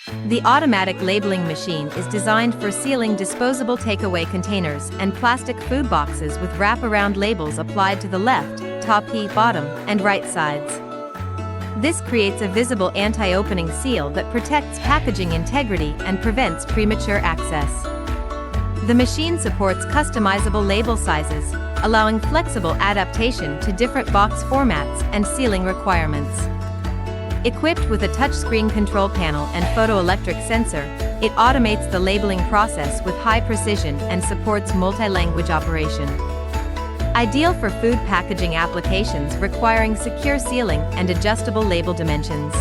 The automatic labeling machine is designed for sealing disposable takeaway containers and plastic food boxes with wraparound labels applied to the left, top, bottom, and right sides. This creates a visible anti-opening seal that protects packaging integrity and prevents premature access. The machine supports customizable label sizes, allowing flexible adaptation to different box formats and sealing requirements. Equipped with a touchscreen control panel and photoelectric sensor, it automates the labeling process with high precision and supports multi-language operation. Ideal for food packaging applications requiring secure sealing and adjustable label dimensions.